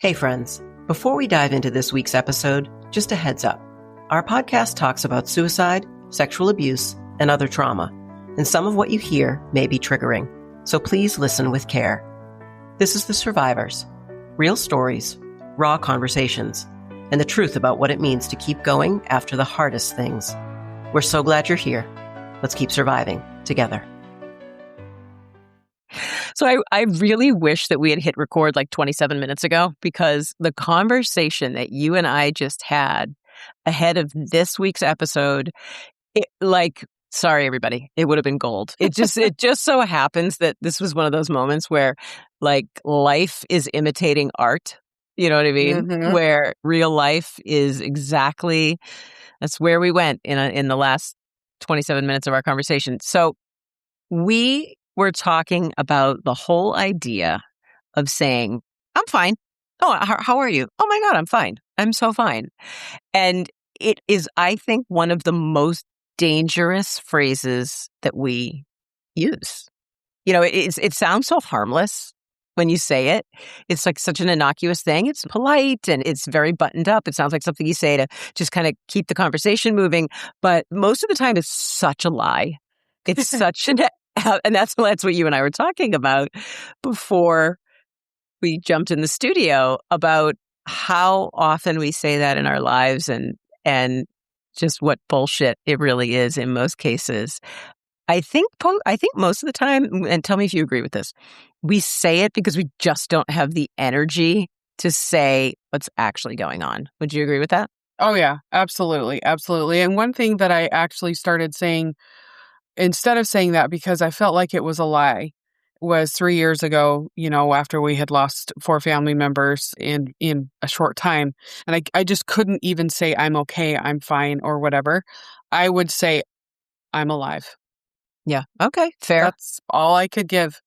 Hey friends, before we dive into this week's episode, just a heads up. Our podcast talks about suicide, sexual abuse, and other trauma, and some of what you hear may be triggering, so please listen with care. This is The Survivors, real stories, raw conversations, and the truth about what it means to keep going after the hardest things. We're so glad you're here. Let's keep surviving together. So I really wish that we had hit record like 27 minutes ago, because the conversation that you and I just had ahead of this week's episode, sorry, everybody, it would have been gold. It just so happens that this was one of those moments where like life is imitating art. You know what I mean? Mm-hmm. Where real life is exactly, that's where we went in the last 27 minutes of our conversation. So we're talking about the whole idea of saying, I'm fine. Oh, how are you? Oh my God, I'm fine. I'm so fine. And it is, I think, one of the most dangerous phrases that we use. You know, it sounds so harmless when you say it. It's like such an innocuous thing. It's polite and it's very buttoned up. It sounds like something you say to just kind of keep the conversation moving. But most of the time, it's such a lie. It's such an... And that's what you and I were talking about before we jumped in the studio, about how often we say that in our lives and just what bullshit it really is in most cases. I think most of the time, and tell me if you agree with this, we say it because we just don't have the energy to say what's actually going on. Would you agree with that? Oh, yeah, absolutely. Absolutely. And one thing that I actually started saying, instead of saying that because I felt like it was a lie, was 3 years ago, after we had lost 4 family members in a short time. And I just couldn't even say I'm okay, I'm fine, or whatever. I would say I'm alive. Yeah. Okay. Fair. That's all I could give.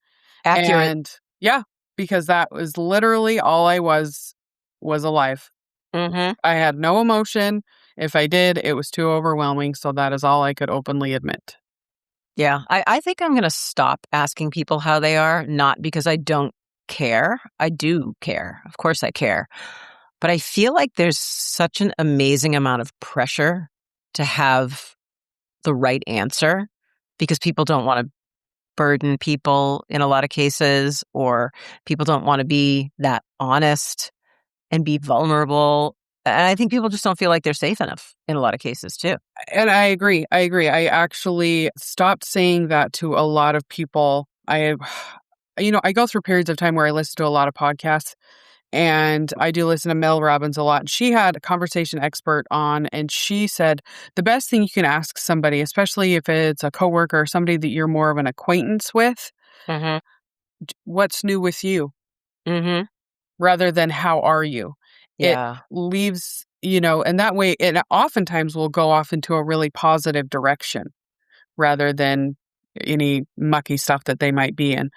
Accurate. And yeah, because that was literally all I was alive. Mm-hmm. I had no emotion. If I did, it was too overwhelming. So that is all I could openly admit. Yeah, I think I'm going to stop asking people how they are, not because I don't care. I do care. Of course I care. But I feel like there's such an amazing amount of pressure to have the right answer, because people don't want to burden people in a lot of cases, or people don't want to be that honest and be vulnerable. And I think people just don't feel like they're safe enough in a lot of cases too. And I agree. I actually stopped saying that to a lot of people. I go through periods of time where I listen to a lot of podcasts, and I do listen to Mel Robbins a lot. She had a conversation expert on, and she said the best thing you can ask somebody, especially if it's a coworker or somebody that you're more of an acquaintance with, Mm-hmm. what's new with you, Mm-hmm. rather than how are you? Yeah. It leaves, and that way it oftentimes will go off into a really positive direction rather than any mucky stuff that they might be in.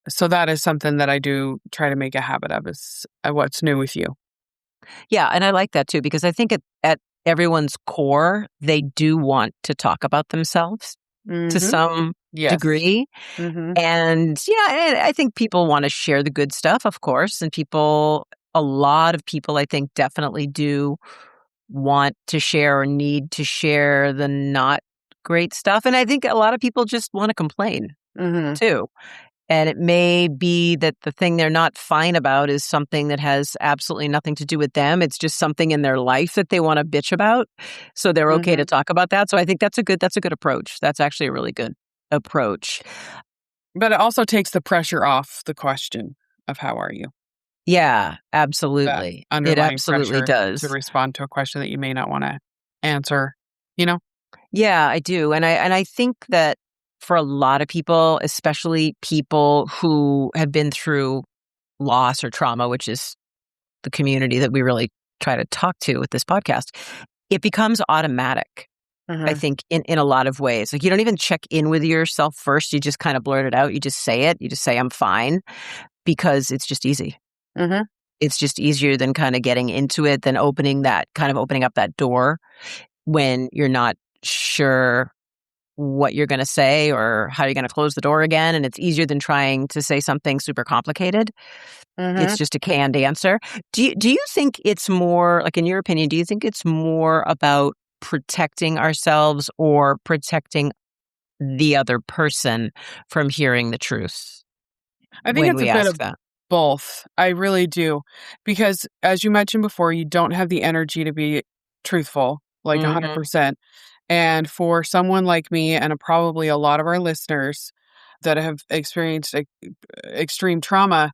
So that is something that I do try to make a habit of, is what's new with you. Yeah, and I like that too, because I think at everyone's core, they do want to talk about themselves to some degree. Mm-hmm. And I think people want to share the good stuff, of course. And a lot of people, I think, definitely do want to share or need to share the not great stuff. And I think a lot of people just want to complain too. And it may be that the thing they're not fine about is something that has absolutely nothing to do with them. It's just something in their life that they want to bitch about. So they're okay to talk about that. So I think that's a good approach. That's actually a really good approach. But it also takes the pressure off the question of how are you? Yeah, absolutely. It absolutely does. To respond to a question that you may not want to answer, Yeah, I do. And I think that for a lot of people, especially people who have been through loss or trauma, which is the community that we really try to talk to with this podcast, it becomes automatic. I think in a lot of ways. Like, you don't even check in with yourself first. You just kind of blurt it out. You just say it. You just say, I'm fine, because it's just easy. It's just easier than kind of getting into it, than opening up that door when you're not sure what you're going to say or how you're going to close the door again. And it's easier than trying to say something super complicated. It's just a canned answer. Do you think it's more, like, in your opinion, do you think it's more about protecting ourselves or protecting the other person from hearing the truth I think when it's a we bit ask of that? both. I really do. Because as you mentioned before, you don't have the energy to be truthful, like Mhm. 100%. And for someone like me, and probably a lot of our listeners that have experienced extreme trauma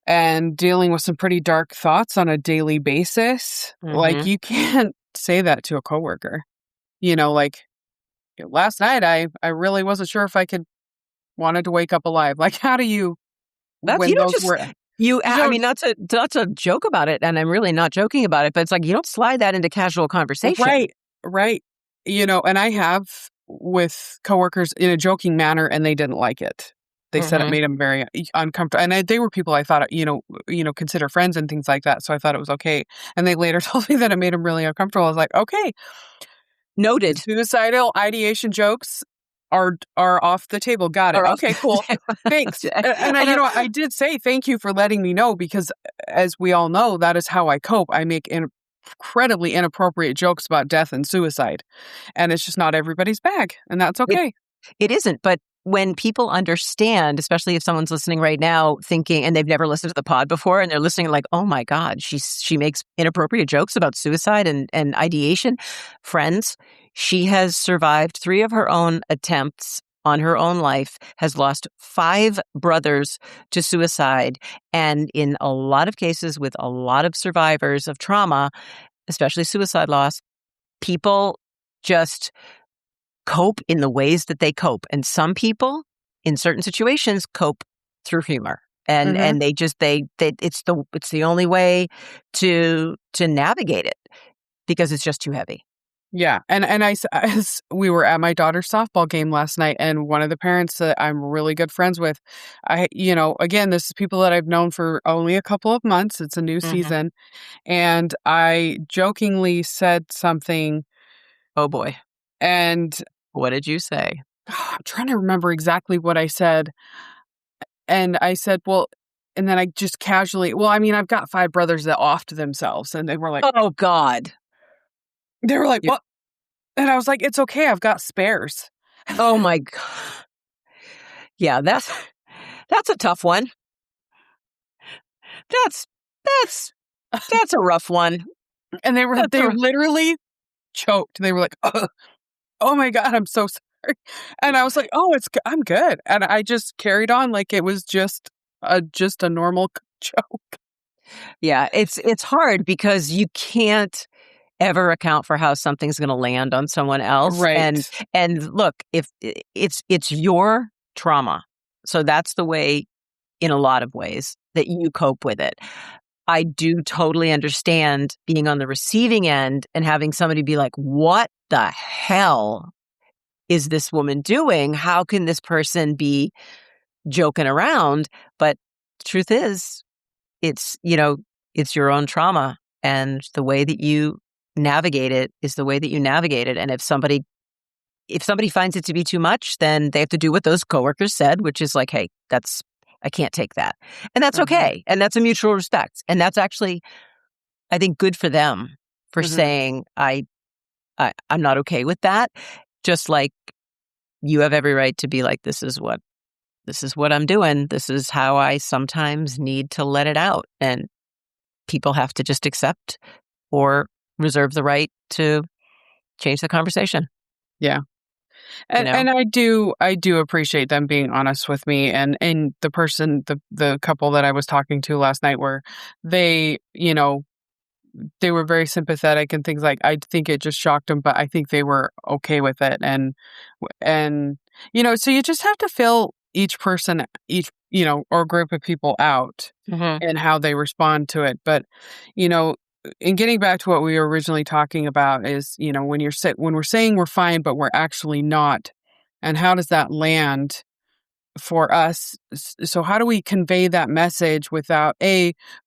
and dealing with some pretty dark thoughts on a daily basis, like, Mhm. you can't say that to a coworker. Like, last night, I really wasn't sure if I wanted to wake up alive. Like, how do you, That's, when you don't those just, were, you I don't, mean, not to joke about it, and I'm really not joking about it, but it's like you don't slide that into casual conversation. right, right. And I have with coworkers in a joking manner, and they didn't like it. They said it Mhm. made them very uncomfortable, and they were people I thought, consider friends and things like that. So I thought it was okay. And they later told me that it made them really uncomfortable. I was like, okay, Noted. suicidal ideation jokes are off the table. Got it. Or off Okay, cool. Thanks. And and I did say thank you for letting me know, because as we all know, that is how I cope. I make incredibly inappropriate jokes about death and suicide, and it's just not everybody's bag, and that's it okay. it isn't, but when people understand, especially if someone's listening right now thinking, and they've never listened to the pod before, and they're listening like, "Oh my god, she makes inappropriate jokes about suicide and ideation." Friends, she has survived 3 of her own attempts on her own life, has lost 5 brothers to suicide, and in a lot of cases with a lot of survivors of trauma, especially suicide loss, people just cope in the ways that they cope. And some people in certain situations cope through humor. And Hmm. they just they it's the only way to navigate it, because it's just too heavy. Yeah, and as we were at my daughter's softball game last night, and one of the parents that I'm really good friends with, again, this is people that I've known for only a couple of months. It's a new Mhm. season, and I jokingly said something, Oh boy. and What did you say? I'm trying to remember exactly what I said. And I said, well, and then I just casually, well, I mean, I've got 5 brothers that offed themselves, and Oh god. they were like, You what? And I was like, it's okay, I've got spares. Oh my god. Yeah, that's a tough one. That's that's that's a rough one. And That's they a literally choked. They were like, oh my God, I'm so sorry. And I was like, oh, I'm good. And I just carried on like it was just a normal joke. Yeah, it's hard because you can't ever account for how something's going to land on someone else. And Right. look, if it's your trauma, so that's the way, in a lot of ways, that you cope with it. I do totally understand being on the receiving end and having somebody be like, "What the hell is this woman doing? How can this person be joking around?" But the truth is, it's, it's your own trauma, and the way that you navigate it is the way that you navigate it. And if somebody finds it to be too much, then they have to do what those coworkers said, which is like, "Hey, I can't take that." And that's Hmm. okay. And that's a mutual respect. And that's actually, I think, good for them for Hmm. saying, I'm not okay with that. Just like you have every right to be like, this is what I'm doing. This is how I sometimes need to let it out. And people have to just accept or reserve the right to change the conversation, Yeah. you And know? I do appreciate them being honest with me, and the couple that I was talking to last night, where they, they were very sympathetic and things, like, I think it just shocked them, but I think they were okay with it. And so you just have to fill each person, or group of people out Mhm. and how they respond to it. But, you know, in getting back to what we were originally talking about is, when we're saying we're fine, but we're actually not. And how does that land for us? So how do we convey that message without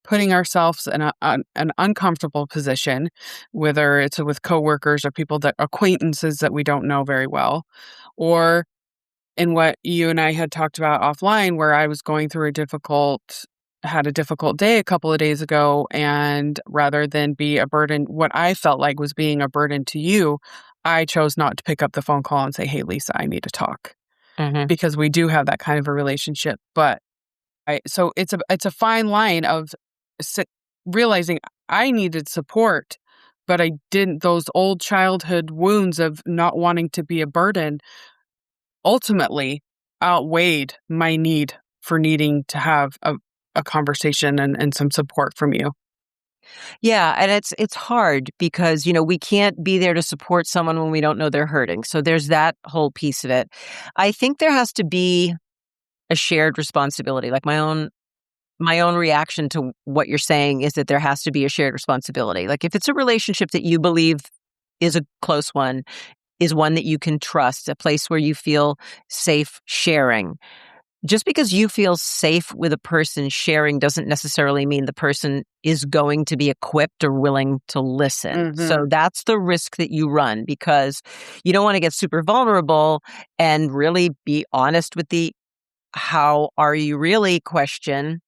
putting ourselves in an uncomfortable position, whether it's with coworkers or acquaintances that we don't know very well, or in what you and I had talked about offline, where I was going through a difficult had a difficult day a couple of days ago, and rather than be a burden, what I felt like was being a burden to you, I chose not to pick up the phone call and say, "Hey, Lisa, I need to talk," Mm-hmm. because we do have that kind of a relationship. But so it's a fine line of realizing I needed support, but I didn't. Those old childhood wounds of not wanting to be a burden ultimately outweighed my need for needing to have a conversation and some support from you. Yeah, and it's hard because, we can't be there to support someone when we don't know they're hurting. So there's that whole piece of it. I think there has to be a shared responsibility. Like my own reaction to what you're saying is that there has to be a shared responsibility. Like if it's a relationship that you believe is a close one, is one that you can trust, a place where you feel safe sharing. Just because you feel safe with a person sharing doesn't necessarily mean the person is going to be equipped or willing to listen. Mhm. So that's the risk that you run, because you don't want to get super vulnerable and really be honest with the "how are you really" question,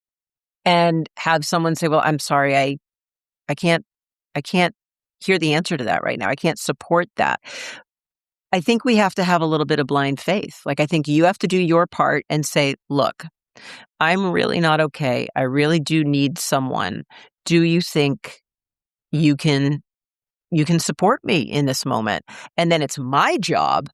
and have someone say, "Well, I'm sorry, I can't hear the answer to that right now. I can't support that." I think we have to have a little bit of blind faith. Like, I think you have to do your part and say, "Look, I'm really not okay. I really do need someone. Do you think you can support me in this moment?" And then it's my job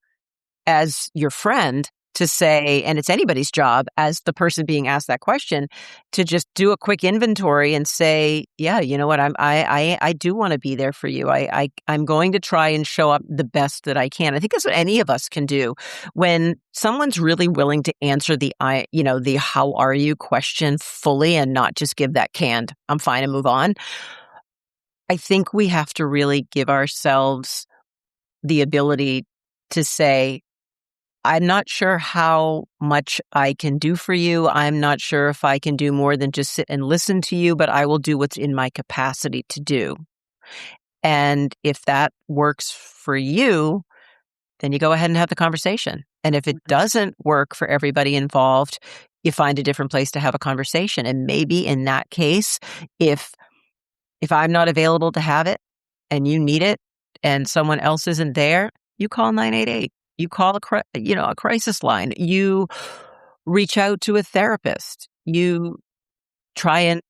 as your friend to say, and it's anybody's job as the person being asked that question, to just do a quick inventory and say, "Yeah, you know what? I do want to be there for you. I'm going to try and show up the best that I can." I think that's what any of us can do when someone's really willing to answer the "how are you" question fully and not just give that canned "I'm fine" and move on. I think we have to really give ourselves the ability to say, "I'm not sure how much I can do for you. I'm not sure if I can do more than just sit and listen to you, but I will do what's in my capacity to do." And if that works for you, then you go ahead and have the conversation. And if it doesn't work for everybody involved, you find a different place to have a conversation. And maybe in that case, if I'm not available to have it and you need it and someone else isn't there, you call 988. You call a crisis line. You reach out to a therapist. You try and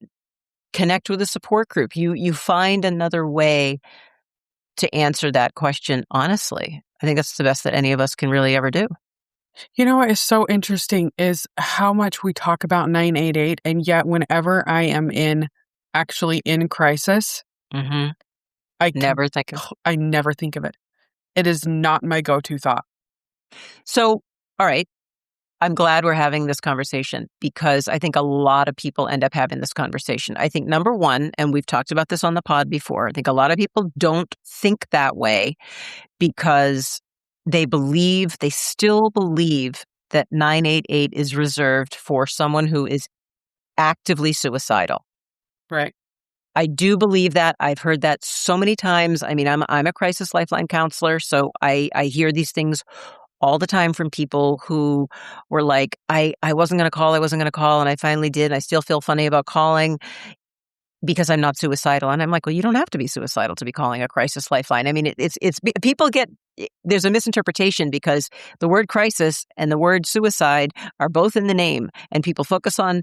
connect with a support group. You find another way to answer that question honestly. I think that's the best that any of us can really ever do. You know what is so interesting is how much we talk about 988, and yet whenever I am actually in crisis, Mm-hmm. I Never think of. I never think of it. It is not my go-to thought. So, all right. I'm glad we're having this conversation, because I think a lot of people end up having this conversation. I think number one, and we've talked about this on the pod before, I think a lot of people don't think that way because they still believe that 988 is reserved for someone who is actively suicidal. Right. I do believe that. I've heard that so many times. I mean, I'm a crisis lifeline counselor, so I hear these things all the time from people who were like, I wasn't going to call, and I finally did. I still feel funny about calling because I'm not suicidal. And I'm like, well, you don't have to be suicidal to be calling a crisis lifeline. I mean, it's people there's a misinterpretation because the word crisis and the word suicide are both in the name, and people focus on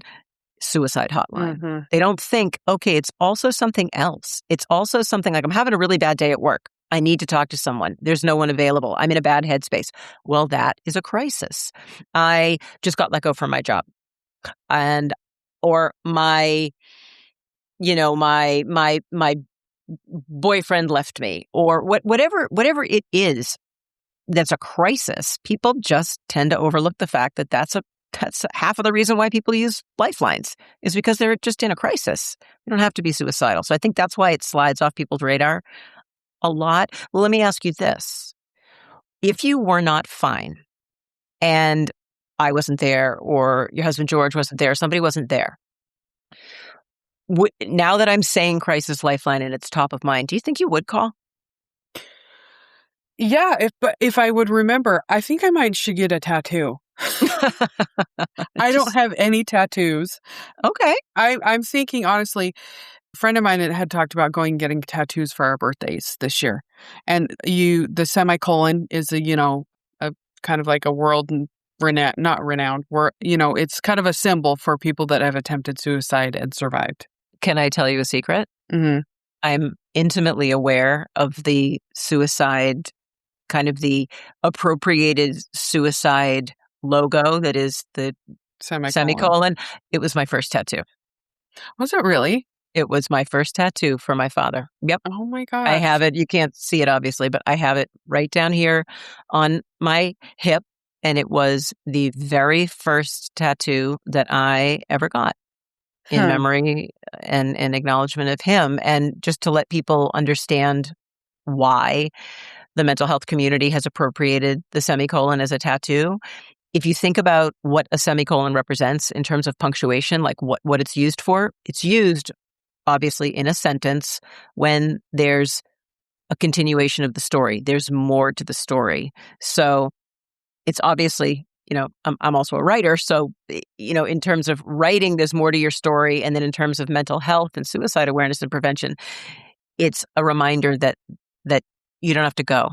suicide hotline. Mm-hmm. They don't think, okay, it's also something else. It's also something like, I'm having a really bad day at work. I need to talk to someone. There's no one available. I'm in a bad headspace. Well, that is a crisis. I just got let go from my job. Or my boyfriend left me, or whatever it is that's a crisis. People just tend to overlook the fact that that's half of the reason why people use lifelines is because they're just in a crisis. They don't have to be suicidal. So I think that's why it slides off people's radar a lot. Well, let me ask you this. If you were not fine and I wasn't there, or your husband George wasn't there, somebody wasn't there, now that I'm saying crisis lifeline and it's top of mind, do you think you would call? Yeah, if I would remember, I think I should get a tattoo. I don't have any tattoos. Okay. I'm thinking, honestly, a friend of mine had talked about going and getting tattoos for our birthdays this year. And the semicolon is a kind of like a world renowned, not renowned, it's kind of a symbol for people that have attempted suicide and survived. Can I tell you a secret? Mm-hmm. I'm intimately aware of the suicide, kind of the appropriated suicide logo that is the semicolon. It was my first tattoo. Was it really? It was my first tattoo for my father. Yep. Oh my gosh. I have it. You can't see it, obviously, but I have it right down here on my hip. And it was the very first tattoo that I ever got in memory and acknowledgement of him. And just to let people understand why the mental health community has appropriated the semicolon as a tattoo. If you think about what a semicolon represents in terms of punctuation, like what it's used for, it's used obviously in a sentence when there's a continuation of the story. There's more to the story. So it's obviously, I'm also a writer. So, in terms of writing, there's more to your story. And then in terms of mental health and suicide awareness and prevention, it's a reminder that you don't have to go.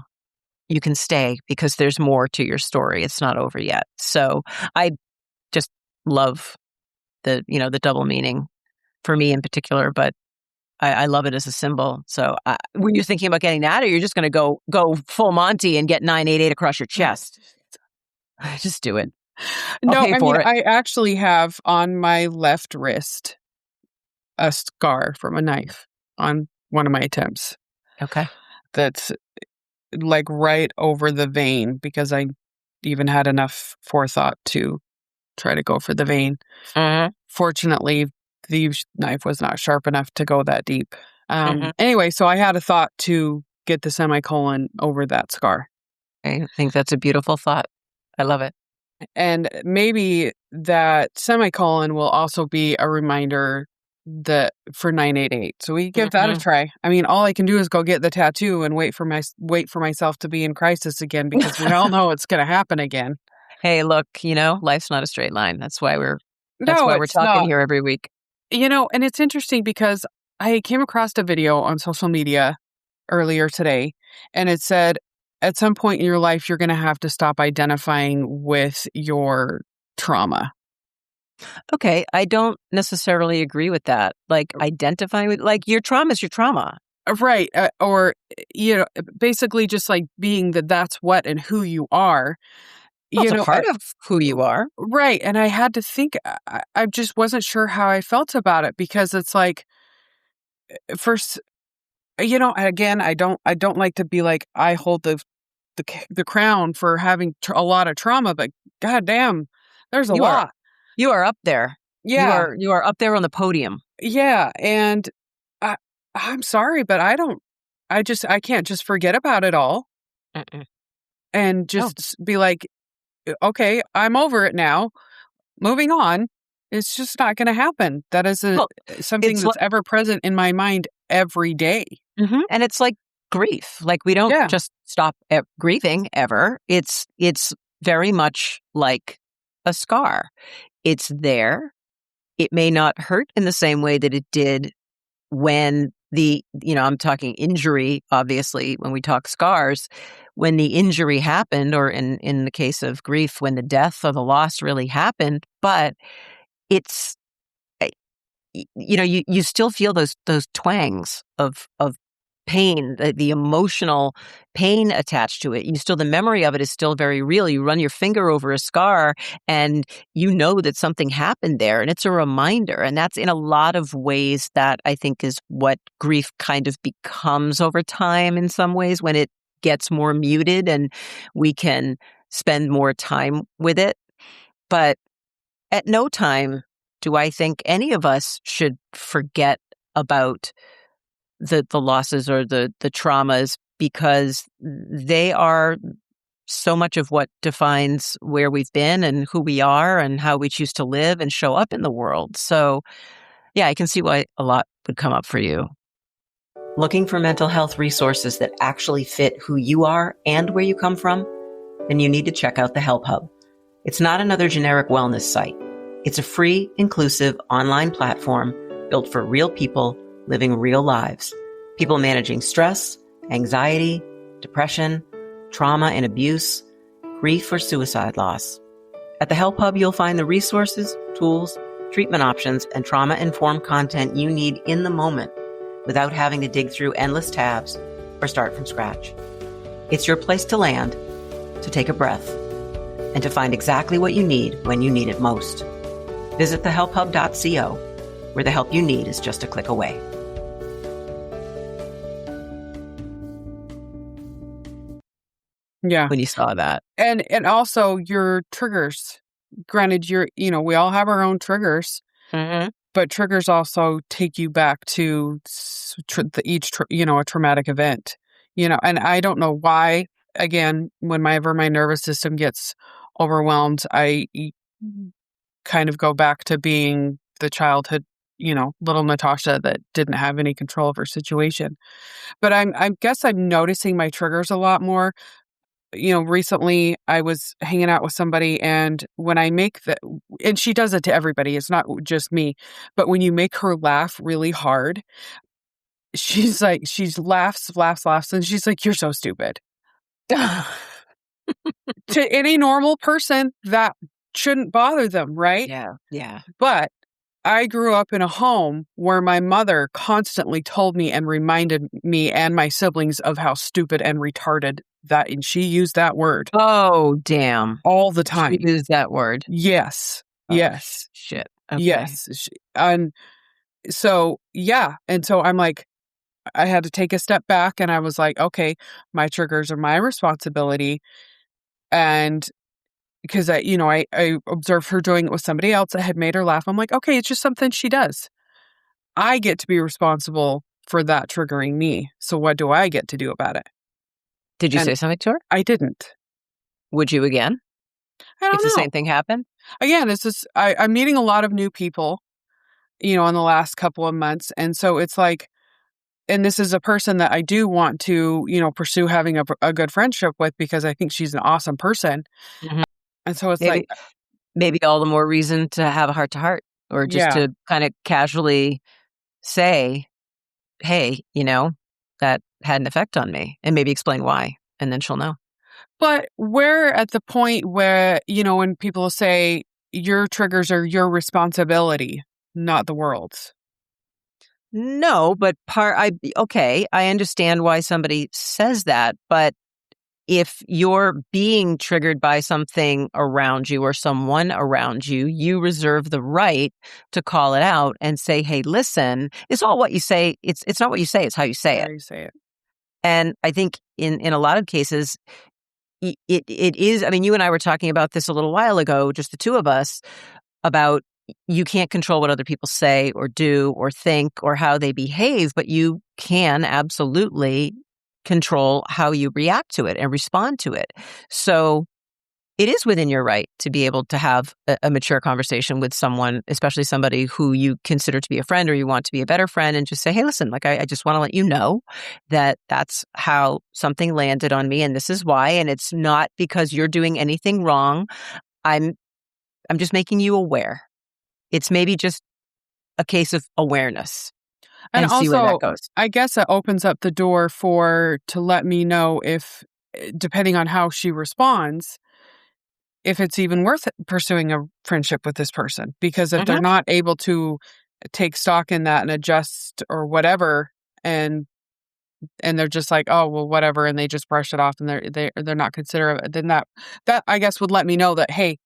You can stay because there's more to your story. It's not over yet. So I just love the double meaning for me in particular, but I love it as a symbol. So were you thinking about getting that, or you're just going to go full Monty and get 988 across your chest? Just do it. No, it. I actually have on my left wrist a scar from a knife on one of my attempts. Okay. That's like right over the vein because I even had enough forethought to try to go for the vein. Fortunately, the knife was not sharp enough to go that deep. Anyway, so I had a thought to get the semicolon over that scar. I think that's a beautiful thought. I love it. And maybe that semicolon will also be a reminder that for 988. So we give that a try. I mean, all I can do is go get the tattoo and wait for myself to be in crisis again, because we all know it's going to happen again. Hey, look, life's not a straight line. That's why we're talking here every week. And it's interesting because I came across a video on social media earlier today, and it said, at some point in your life, you're going to have to stop identifying with your trauma. Okay, I don't necessarily agree with that. Like identifying with, like, your trauma is your trauma. Right. Or, basically just like being that's what and who you are. Well, it's a part of who you are. Right. And I had to think, I just wasn't sure how I felt about it, because it's like, first, again, I don't like to be like, I hold the crown for having a lot of trauma, but goddamn, there's a lot. You are up there. Yeah. You are up there on the podium. Yeah. And I'm sorry, but I can't just forget about it all. And just be like, okay, I'm over it now. Moving on. It's just not going to happen. That is something that's ever present in my mind every day. And it's like grief. Like, we don't just stop grieving ever. It's very much like a scar. It's there. It may not hurt in the same way that it did when I'm talking injury, obviously, when we talk scars, when the injury happened, or in the case of grief, when the death or the loss really happened. But it's, you still feel those twangs of pain, the emotional pain attached to it. The memory of it is still very real. You run your finger over a scar and you know that something happened there, and it's a reminder. And that's in a lot of ways that I think is what grief kind of becomes over time in some ways, when it gets more muted and we can spend more time with it. But at no time do I think any of us should forget about the losses or the traumas, because they are so much of what defines where we've been and who we are and how we choose to live and show up in the world. So, yeah, I can see why a lot would come up for you. Looking for mental health resources that actually fit who you are and where you come from? Then you need to check out the HelpHUB. It's not another generic wellness site. It's a free, inclusive online platform built for real people living real lives. People managing stress, anxiety, depression, trauma and abuse, grief or suicide loss. At the HelpHUB, you'll find the resources, tools, treatment options, and trauma-informed content you need in the moment without having to dig through endless tabs or start from scratch. It's your place to land, to take a breath, and to find exactly what you need when you need it most. Visit thehelphub.co, where the help you need is just a click away. Yeah. When you saw that. And also your triggers. Granted, we all have our own triggers, but triggers also take you back to a traumatic event, and I don't know why. Again, whenever my nervous system gets overwhelmed, I kind of go back to being the childhood, little Natasha that didn't have any control of her situation. But I guess I'm noticing my triggers a lot more. Recently I was hanging out with somebody, and when I make and she does it to everybody, it's not just me, but when you make her laugh really hard, she laughs, and she's like, "You're so stupid." To any normal person, that shouldn't bother them, right? Yeah. But I grew up in a home where my mother constantly told me and reminded me and my siblings of how stupid and retarded and she used that word. Oh, damn. All the time. She used that word. Yes. Oh, yes. Shit. Okay. Yes. And so, yeah. And so I'm like, I had to take a step back, and I was like, okay, my triggers are my responsibility. And because I observed her doing it with somebody else that had made her laugh. I'm like, okay, it's just something she does. I get to be responsible for that triggering me. So what do I get to do about it? Did you say something to her? I didn't. Would you again? I don't know. If the same thing happened? Again, it's just, I'm meeting a lot of new people, in the last couple of months. And so it's like, and this is a person that I do want to, pursue having a good friendship with, because I think she's an awesome person. Mhm. And so it's maybe all the more reason to have a heart-to-heart, or just to kind of casually say, hey, that had an effect on me, and maybe explain why, and then she'll know. But we're at the point where, when people say your triggers are your responsibility, not the world's. No, but I understand why somebody says that, but if you're being triggered by something around you or someone around you, you reserve the right to call it out and say, hey, listen, it's all what you say. It's not what you say, it's how you say it. How you say it. And I think in a lot of cases, it is, you and I were talking about this a little while ago, just the two of us, about you can't control what other people say or do or think or how they behave, but you can absolutely control how you react to it and respond to it. So it is within your right to be able to have a mature conversation with someone, especially somebody who you consider to be a friend or you want to be a better friend, and just say, hey, listen, I just want to let you know that that's how something landed on me, and this is why, and it's not because you're doing anything wrong. I'm just making you aware. It's maybe just a case of awareness. And also, see where that goes. I guess it opens up the door to let me know if, depending on how she responds, if it's even worth pursuing a friendship with this person. Because if they're not able to take stock in that and adjust or whatever, and they're just like, oh, well, whatever, and they just brush it off, and they're not considerate, then that I guess would let me know that, hey,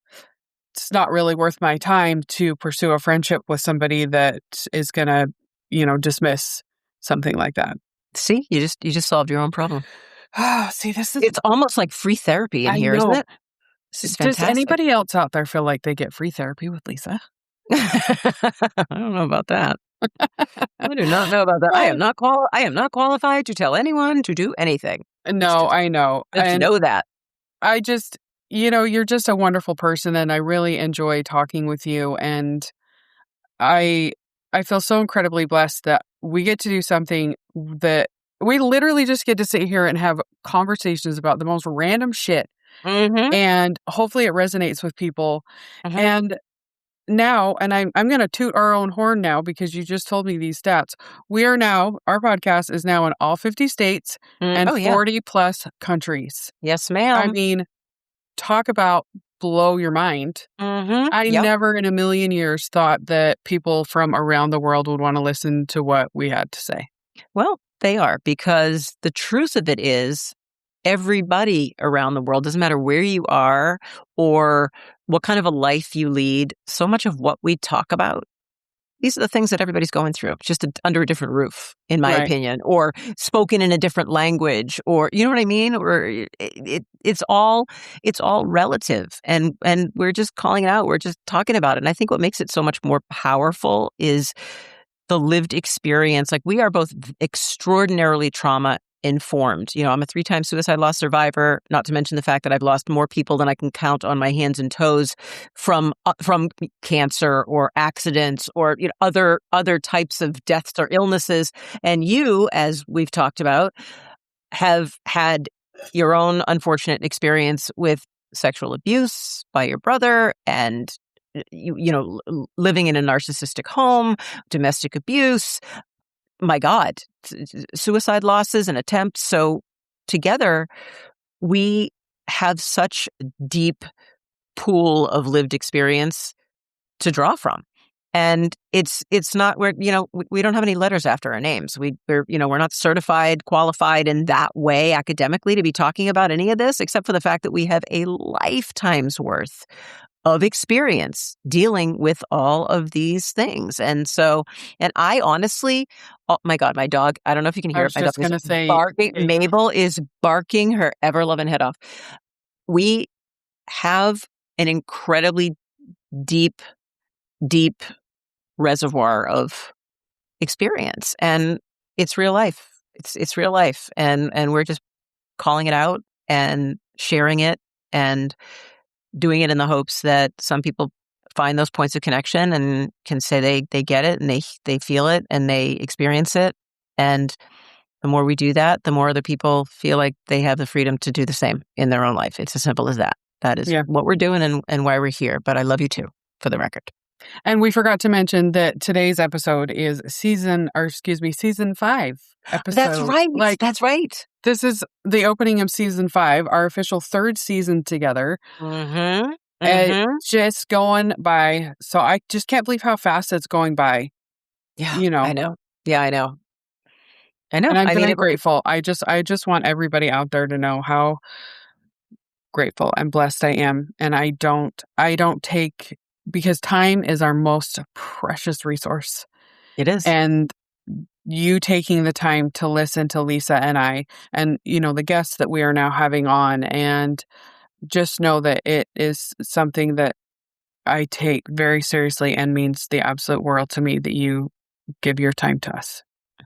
it's not really worth my time to pursue a friendship with somebody that is going to, dismiss something like that. See, you just solved your own problem. See, it's almost like free therapy in here, isn't it? This is fantastic. Does anybody else out there feel like they get free therapy with Lisa? I don't know about that. I do not know about that. I am not qualified to tell anyone to do anything. No, I know. I know that. I just, you're just a wonderful person, and I really enjoy talking with you. And I feel so incredibly blessed that we get to do something that we literally just get to sit here and have conversations about the most random shit. Mm-hmm. And hopefully it resonates with people. Mm-hmm. And now, and I'm going to toot our own horn now because you just told me these stats. Our podcast is now in all 50 states and 40 plus countries. Yes, ma'am. I mean, talk about blow your mind. Mm-hmm. I never in a million years thought that people from around the world would want to listen to what we had to say. Well, they are, because the truth of it is everybody around the world, doesn't matter where you are or what kind of a life you lead, so much of what we talk about, these are the things that everybody's going through, just under a different roof, in my opinion, or spoken in a different language, or you know what I mean? Or it's all relative, and we're just calling it out. We're just talking about it. And I think what makes it so much more powerful is the lived experience. Like, we are both extraordinarily trauma informed. I'm a 3-time suicide loss survivor, not to mention the fact that I've lost more people than I can count on my hands and toes from cancer or accidents or other types of deaths or illnesses. And you, as we've talked about, have had your own unfortunate experience with sexual abuse by your brother, and living in a narcissistic home, domestic abuse. My God, suicide losses and attempts. So together, we have such a pool of lived experience to draw from. And it's not where, we don't have any letters after our names. We're not certified, qualified in that way academically to be talking about any of this, except for the fact that we have a lifetime's worth of experience dealing with all of these things. And I honestly, oh my God, my dog, I don't know if you can hear it. My dog is barking. Mabel is barking her ever-loving head off. We have an incredibly deep reservoir of experience, and it's real life. It's real life. And we're just calling it out and sharing it and doing it in the hopes that some people find those points of connection and can say they get it and they feel it and they experience it. And the more we do that, the more other people feel like they have the freedom to do the same in their own life. It's as simple as that. That is what we're doing and why we're here. But I love you too, for the record. And we forgot to mention that today's episode is season 5 episode. That's right. That's right. This is the opening of season 5, our official 3rd season together. Mm-hmm. And just going by. So I just can't believe how fast it's going by. Yeah, I know. Yeah, I know. And I'm very grateful. I just want everybody out there to know how grateful and blessed I am. And I don't take, because time is our most precious resource. It is. And you taking the time to listen to Lisa and I, and, the guests that we are now having on, and just know that it is something that I take very seriously and means the absolute world to me that you give your time to us.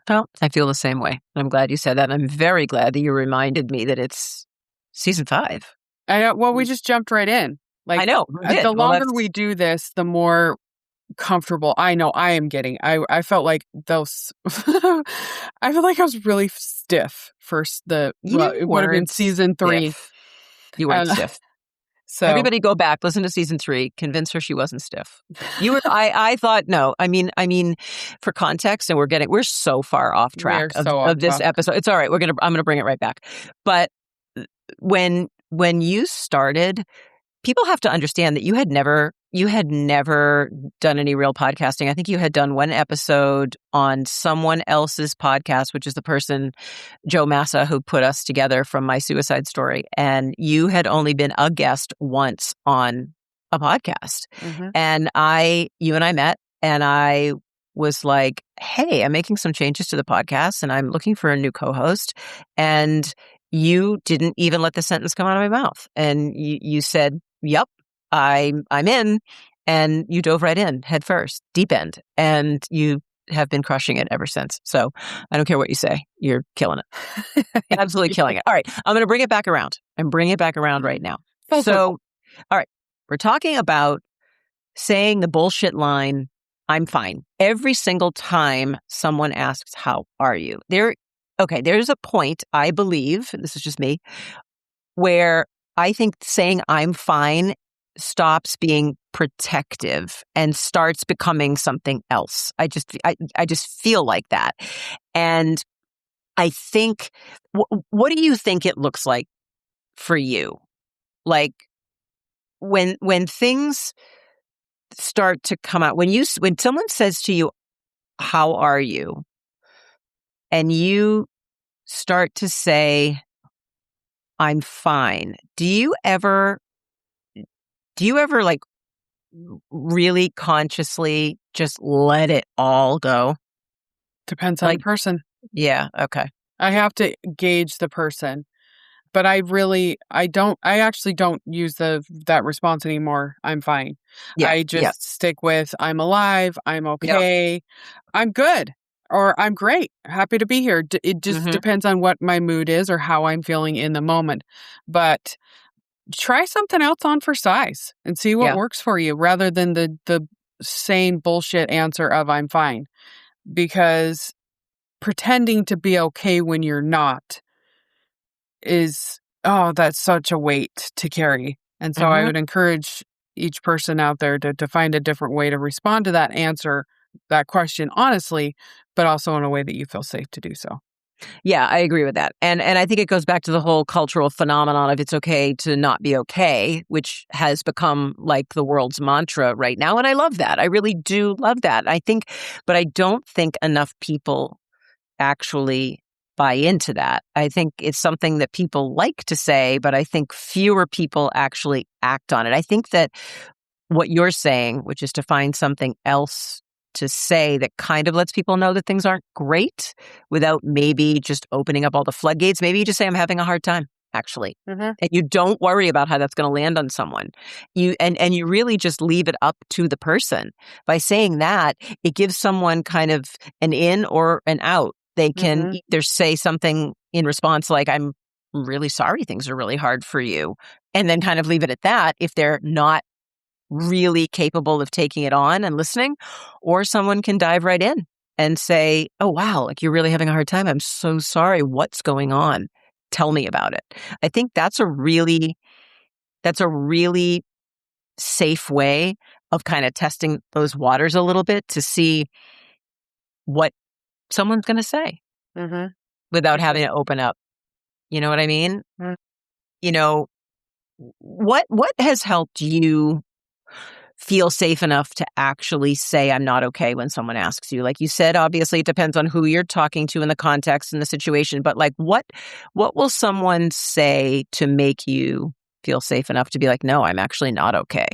Well, I feel the same way. I'm glad you said that. And I'm very glad that you reminded me that it's season 5. I know. Well, we just jumped right in. I know. The longer we do this, the more comfortable I know I am getting. I felt like those I feel like I was really stiff for it would have been season 3. Stiff. You weren't stiff. So everybody go back, listen to season 3, convince her she wasn't stiff. You were I thought no. I mean for context, and we're so far off track of this episode. It's all right. I'm gonna bring it right back. But when you started, people have to understand that you had never done any real podcasting. I think you had done one episode on someone else's podcast, which is the person, Joe Massa, who put us together from My Suicide Story. And you had only been a guest once on a podcast. Mm-hmm. And you and I met, and I was like, hey, I'm making some changes to the podcast and I'm looking for a new co-host. And you didn't even let the sentence come out of my mouth. And you said, yep, I'm in. And you dove right in, head first, deep end. And you have been crushing it ever since. So I don't care what you say. You're killing it. Absolutely killing it. All right. I'm going to bring it back around. I'm bringing it back around right now. So, all right. We're talking about saying the bullshit line I'm fine. Every single time someone asks, how are you? There's a point, I believe, this is just me, where I think saying I'm fine stops being protective and starts becoming something else. I just feel like that. And I think, what do you think it looks like for you? Like when things start to come out, when someone says to you, how are you? And you start to say, I'm fine. Do you ever like really consciously just let it all go? Depends on the person. Yeah. Okay. I have to gauge the person. But I actually don't use that response anymore. I'm fine. Yeah. I just stick with I'm alive, I'm okay, I'm good, or I'm great, happy to be here. It just depends on what my mood is or how I'm feeling in the moment. But try something else on for size and see what works for you rather than the sane bullshit answer of I'm fine. Because pretending to be okay when you're not that's such a weight to carry. And so I would encourage each person out there to find a different way to respond to that question honestly, but also in a way that you feel safe to do so. Yeah, I agree with that. And I think it goes back to the whole cultural phenomenon of it's okay to not be okay, which has become like the world's mantra right now. And I love that. I really do love that. But I don't think enough people actually buy into that. I think it's something that people like to say, but I think fewer people actually act on it. I think that what you're saying, which is to find something else to say that kind of lets people know that things aren't great without maybe just opening up all the floodgates. Maybe you just say, I'm having a hard time, actually. And you don't worry about how that's going to land on someone. And you really just leave it up to the person. By saying that, it gives someone kind of an in or an out. They can either say something in response like, I'm really sorry things are really hard for you, and then kind of leave it at that if they're not really capable of taking it on and listening. Or someone can dive right in and say, oh, wow, like you're really having a hard time. I'm so sorry. What's going on? Tell me about it. I think that's a really safe way of kind of testing those waters a little bit to see what someone's going to say without having to open up. You know what I mean? You know, what has helped you feel safe enough to actually say I'm not okay when someone asks you? Like you said, obviously it depends on who you're talking to in the context and the situation, but like what will someone say to make you feel safe enough to be like, no, I'm actually not okay?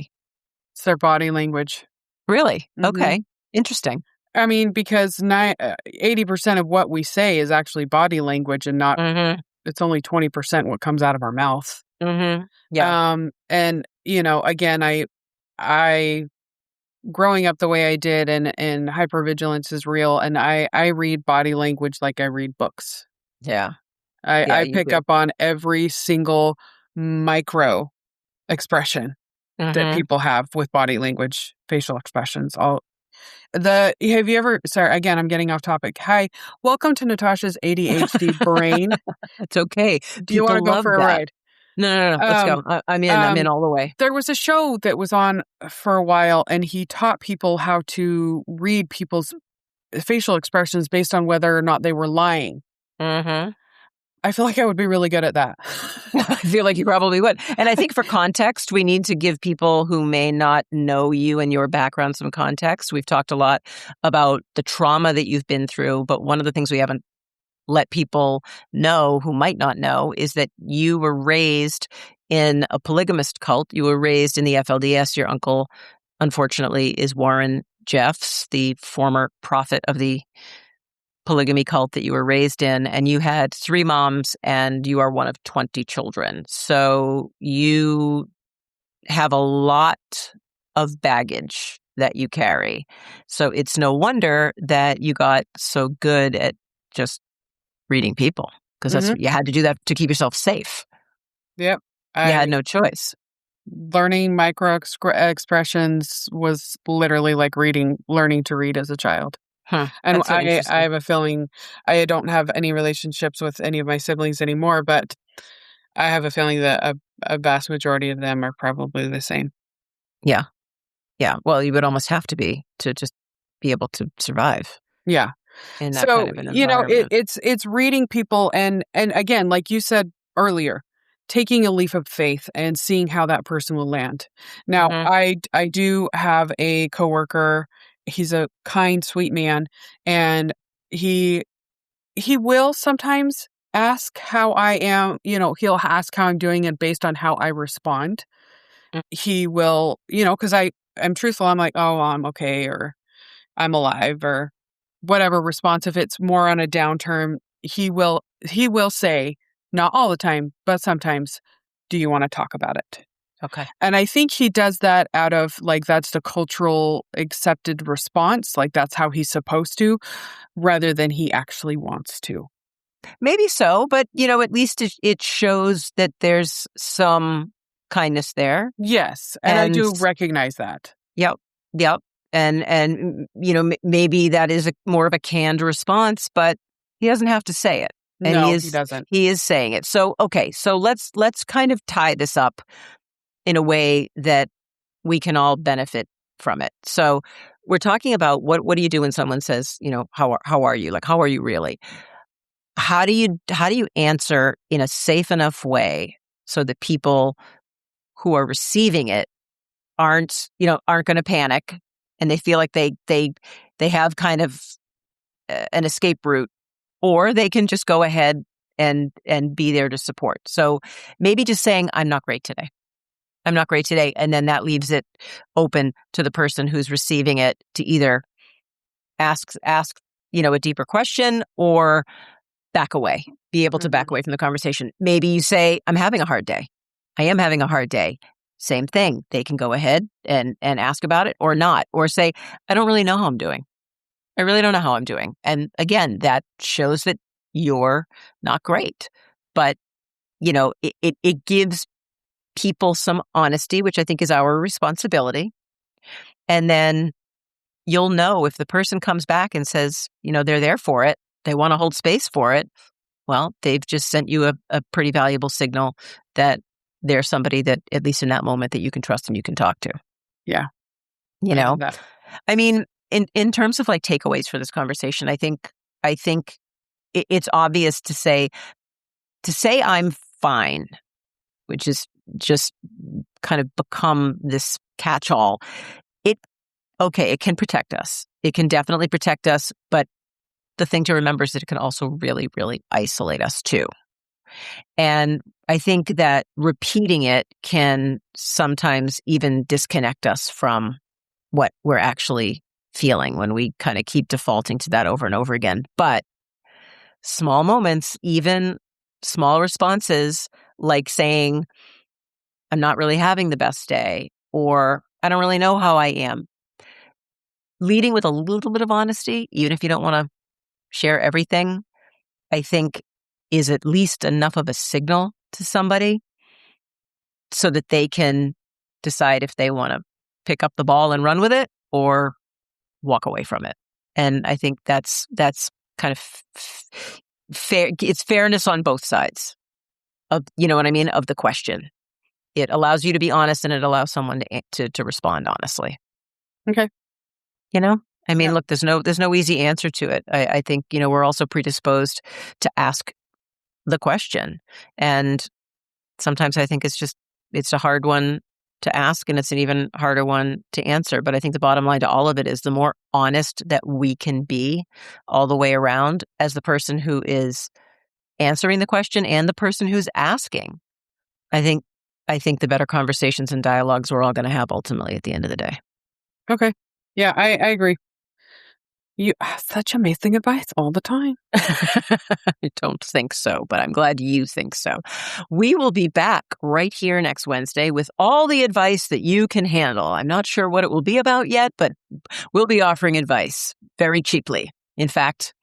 It's their body language. Really? Okay. Interesting. I mean, because 80% of what we say is actually body language and not, it's only 20% what comes out of our mouth. Yeah. And, again, I growing up the way I did and hypervigilance is real. And I read body language like I read books. Yeah. I pick up on every single micro expression that people have with body language, facial expressions, have you ever, sorry, again, I'm getting off topic. Hi, welcome to Natasha's ADHD brain. It's okay. Do you want to go for a ride? No. Let's go. I'm in all the way. There was a show that was on for a while, and he taught people how to read people's facial expressions based on whether or not they were lying. I feel like I would be really good at that. I feel like you probably would. And I think for context, we need to give people who may not know you and your background some context. We've talked a lot about the trauma that you've been through, but one of the things we haven't let people know who might not know is that you were raised in a polygamist cult. You were raised in the FLDS. Your uncle, unfortunately, is Warren Jeffs, the former prophet of the polygamy cult that you were raised in, and you had 3 moms and you are one of 20 children. So you have a lot of baggage that you carry. So it's no wonder that you got so good at just reading people, because you had to do that to keep yourself safe. Yep. You had no choice. Learning expressions was literally like learning to read as a child. And That's so I interesting. have a feeling I don't have any relationships with any of my siblings anymore, but I have a feeling that a vast majority of them are probably the same. Yeah. Yeah. Well, you would almost have to be to just be able to survive Yeah. in that kind So, of an environment. it's reading people and again, like you said earlier, taking a leap of faith and seeing how that person will land. Now, Mhm. I do have a coworker. He's a kind, sweet man, and he will sometimes ask how I am, he'll ask how I'm doing, and based on how I respond, Mm. he will, because I'm truthful. I'm like, "Oh, I'm okay," or "I'm alive," or whatever response. If it's more on a downturn, he will say, not all the time, but sometimes, "Do you want to talk about it?" Okay. And I think he does that out of like that's the cultural accepted response, like that's how he's supposed to, rather than he actually wants to. Maybe so, but at least it shows that there's some kindness there. Yes, and I And do recognize that. yep, yep. And maybe that is more of a canned response, but he doesn't have to say it. And No, he doesn't. he is saying it. So okay, so let's kind of tie this up in a way that we can all benefit from it. So we're talking about what do you do when someone says, how are you? Like, how are you really? How do you answer in a safe enough way so that people who are receiving it aren't going to panic, and they feel like they have kind of an escape route, or they can just go ahead and be there to support. So maybe just saying, I'm not great today. I'm not great today. And then that leaves it open to the person who's receiving it to either ask a deeper question or back away, be able to back away from the conversation. Maybe you say, I'm having a hard day. I am having a hard day. Same thing. They can go ahead and ask about it or not, or say, I don't really know how I'm doing. I really don't know how I'm doing. And again, that shows that you're not great. But, it gives people some honesty, which I think is our responsibility. And then you'll know if the person comes back and says, they're there for it, they want to hold space for it. Well, they've just sent you a pretty valuable signal that they're somebody that, at least in that moment, that you can trust and you can talk to. Yeah. You I know, love that. I mean, in terms of like takeaways for this conversation, I think it's obvious to say I'm fine, which is just kind of become this catch-all. It can protect us. It can definitely protect us, but the thing to remember is that it can also really, really isolate us too. And I think that repeating it can sometimes even disconnect us from what we're actually feeling when we kind of keep defaulting to that over and over again. But small moments, even small responses like saying, I'm not really having the best day, or I don't really know how I am. Leading with a little bit of honesty, even if you don't want to share everything, I think is at least enough of a signal to somebody so that they can decide if they want to pick up the ball and run with it or walk away from it. And I think that's kind of fair. It's fairness on both sides of, you know what I mean, of the question. It allows you to be honest, and it allows someone to respond honestly. Okay. I mean, Yeah. look, there's no easy answer to it. I think, we're also predisposed to ask the question. And sometimes I think it's a hard one to ask, and it's an even harder one to answer. But I think the bottom line to all of it is the more honest that we can be all the way around as the person who is answering the question and the person who's asking, I think the better conversations and dialogues we're all going to have ultimately at the end of the day. Okay. Yeah, I agree. You have such amazing advice all the time. I don't think so, but I'm glad you think so. We will be back right here next Wednesday with all the advice that you can handle. I'm not sure what it will be about yet, but we'll be offering advice very cheaply. In fact,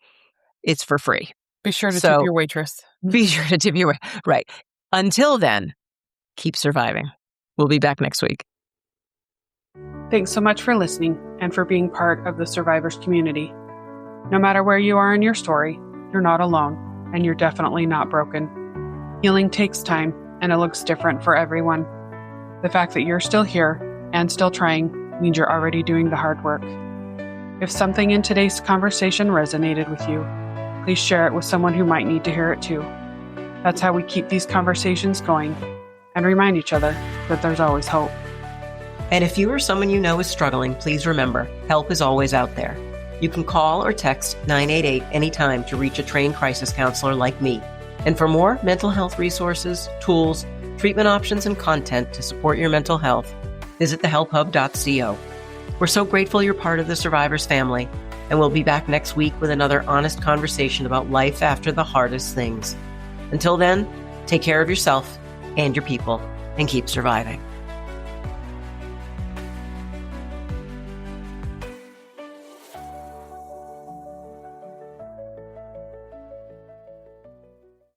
it's for free. Be sure to tip your waitress. Be sure to tip your right. Until then, keep surviving. We'll be back next week. Thanks so much for listening and for being part of the survivors community. No matter where you are in your story, you're not alone, and you're definitely not broken. Healing takes time, and it looks different for everyone. The fact that you're still here and still trying means you're already doing the hard work. If something in today's conversation resonated with you, please share it with someone who might need to hear it too. That's how we keep these conversations going and remind each other that there's always hope. And if you or someone you know is struggling, please remember, help is always out there. You can call or text 988 anytime to reach a trained crisis counselor like me. And for more mental health resources, tools, treatment options, and content to support your mental health, visit thehelphub.co. We're so grateful you're part of the Survivors family, and we'll be back next week with another honest conversation about life after the hardest things. Until then, take care of yourself and your people, and keep surviving.